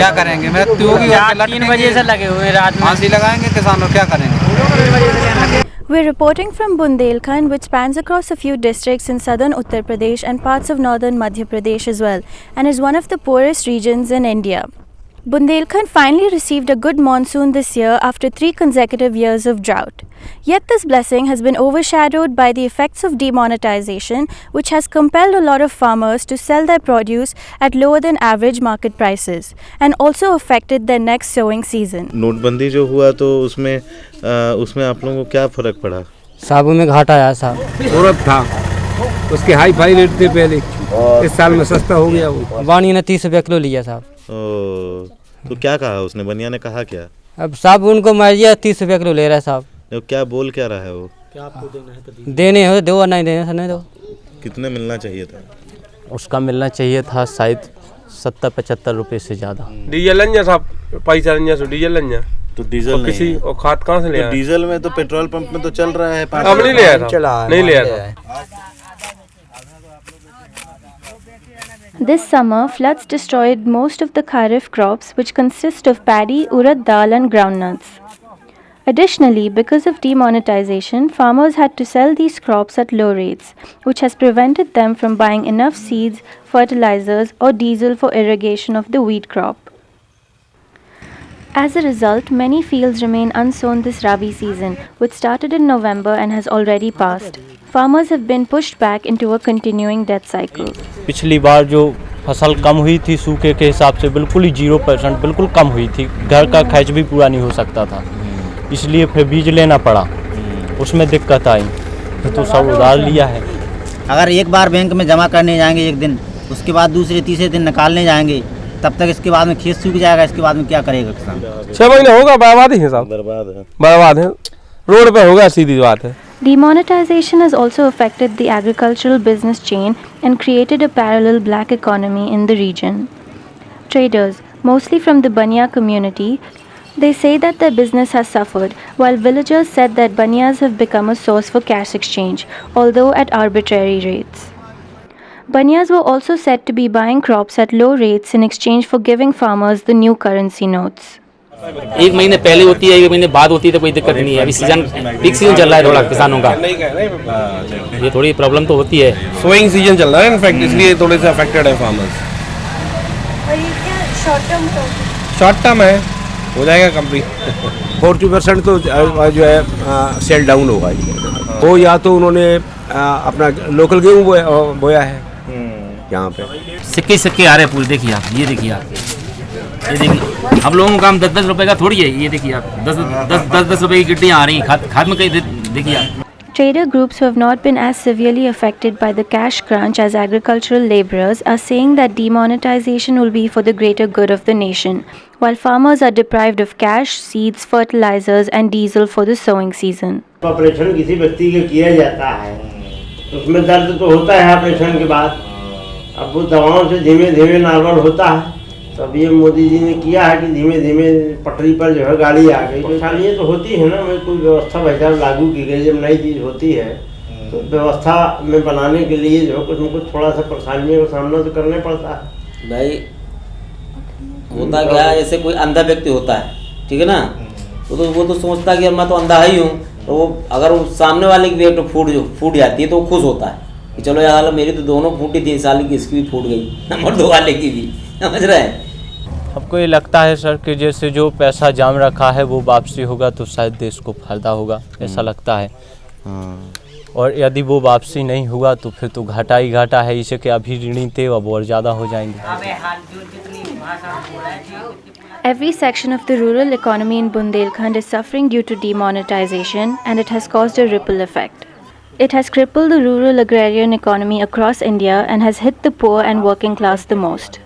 क्या करेंगे? मृत्यु होगी और 3 बजे से लगे हुए रात में। फांसी लगाएंगे किसान और क्या करेंगे? We're reporting from Bundelkhand, which spans across a few districts in southern Uttar Pradesh and parts of northern Madhya Pradesh as well, and is one of the poorest regions in India. Bundelkhand finally received a good monsoon this year after 3 consecutive years of drought. Yet this blessing has been overshadowed by the effects of demonetization, which has compelled a lot of farmers to sell their produce at lower than average market prices, and also affected their next sowing season. नोटबंदी जो हुआ तो उसमें आप लोगों को क्या फर्क पड़ा? साबुन में घाटा आया साहब। औरत था, उसके हाई फाई रेट थे पहले, इस साल में सस्ता हो गया वो। वाणी ने 30 रुपये किलो लिया साहब। तो क्या कहा उसने? बनिया ने कहा क्या? अब साबुन को मारिए 30 रुपये किलो ले रहा है साहब। क्या बोल क्या रहा है वो? क्या आपको देने हो दो और नहीं देने नहीं दो। कितने मिलना चाहिए था? उसका मिलना चाहिए था शायद 70-75 रुपये से ज़्यादा। डीजल लंजा साहब, पैसा लंजा सो डीजल लंजा। तो डीजल नहीं किसी और खाद कहाँ से ले आया? डीजल में तो पेट्रोल पंप में तो चल रहा है। अब नहीं ले आया था, नहीं ले आया था। This summer, floods destroyed most of the kharif crops, which consist of paddy, urad dal and groundnuts. Additionally, because of demonetization, farmers had to sell these crops at low rates, which has prevented them from buying enough seeds, fertilizers or diesel for irrigation of the wheat crop. As a result, many fields remain unsown this Rabi season, which started in November and has already passed. Farmers have been pushed back into a continuing death cycle. पिछली बार जो फसल कम हुई थी सूखे के हिसाब से बिल्कुल ही 0% बिल्कुल कम हुई थी। घर का खर्च भी पूरा नहीं हो सकता था, इसलिए फिर बीज लेना पड़ा, उसमें दिक्कत आई तो सब उधार लिया है। अगर एक बार बैंक में जमा करने जाएंगे एक दिन, उसके बाद दूसरे तीसरे दिन निकालने जाएंगे, तब तक इसके बाद में खेत सूख जाएगा। इसके बाद में क्या करेगा किसान? 6 महीने होगा, बर्बाद ही है साहब। बर्बाद है, रोड पे होगा, सीधी बात है। Demonetization has also affected the agricultural business chain and created a parallel black economy in the region. Traders, mostly from the Banya community, they say that their business has suffered, while villagers said that Banyas have become a source for cash exchange, although at arbitrary rates. Banyas were also said to be buying crops at low rates in exchange for giving farmers the new currency notes. 1 महीने पहले होती है, 1 महीने बाद होती है तो कोई दिक्कत नहीं है। अभी सीजन पीक सीजन चल रहा है थोड़ा किसानों का, ये थोड़ी प्रॉब्लम तो होती है। सोइंग सीजन चल रहा है इनफैक्ट, इसलिए थोड़े से अफेक्टेड है फार्मर्स। और ये क्या शॉर्ट टर्म है, हो जाएगा कंप्लीट। 40% तो जो है सेल डाउन होगा वो, या तो उन्होंने अपना लोकल गेहूँ बोया है यहाँ पे। सिक्के आ रहे पूरे, देखिए आप, ये देखिए आप, ये देखिए हम लोगों का काम 10-10 रुपए का थोड़ी है। ये देखिए आप, 10 रुपए की गिट्टियाँ आ रही हैं खाद में, कहीं देखिए आप। Trader groups who have not been as severely affected by the cash crunch as agricultural laborers are saying that demonetization will be for the greater good of the nation, while farmers are deprived of cash, seeds, fertilizers and diesel for the sowing season. Operation किसी व्यक्ति के किया जाता है तो उसमें दर्द तो होता है ऑपरेशन के बाद, अब वो दवाओं से धीमे धीमे नॉर्मल होता है। तो अब ये मोदी जी ने किया है कि धीमे धीमे पटरी पर जो है गाड़ी आ गई। परेशानियाँ तो होती है ना, मैं कोई व्यवस्था वैसा लागू की गई, जब नई चीज़ होती है तो व्यवस्था में बनाने के लिए जो कुछ न कुछ थोड़ा सा परेशानियों का सामना तो करना पड़ता है। भाई होता क्या है, जैसे कोई अंधा व्यक्ति होता है, ठीक है ना, वो तो सोचता है कि मैं तो अंधा ही हूँ, तो वो अगर वो सामने वाले की वेट फूट जाती है तो वो खुश होता है कि चलो यार मेरी तो दोनों फूटी, 3 साल की इसकी भी फूट गई, नंबर 2 वाले की भी, समझ रहे हैं। हमको ये लगता है सर कि जैसे जो पैसा जाम रखा है वो वापसी होगा तो शायद देश को फायदा होगा, ऐसा लगता है। और यदि वो वापसी नहीं हुआ तो फिर तो घाटा ही घाटा है, इसे कि अभी ऋणी थे अब और ज़्यादा हो जाएंगे। Every section of the rural economy in Bundelkhand is suffering due to demonetization, and it has caused a ripple effect. It has crippled the rural agrarian economy across India and has hit the poor and working class the most.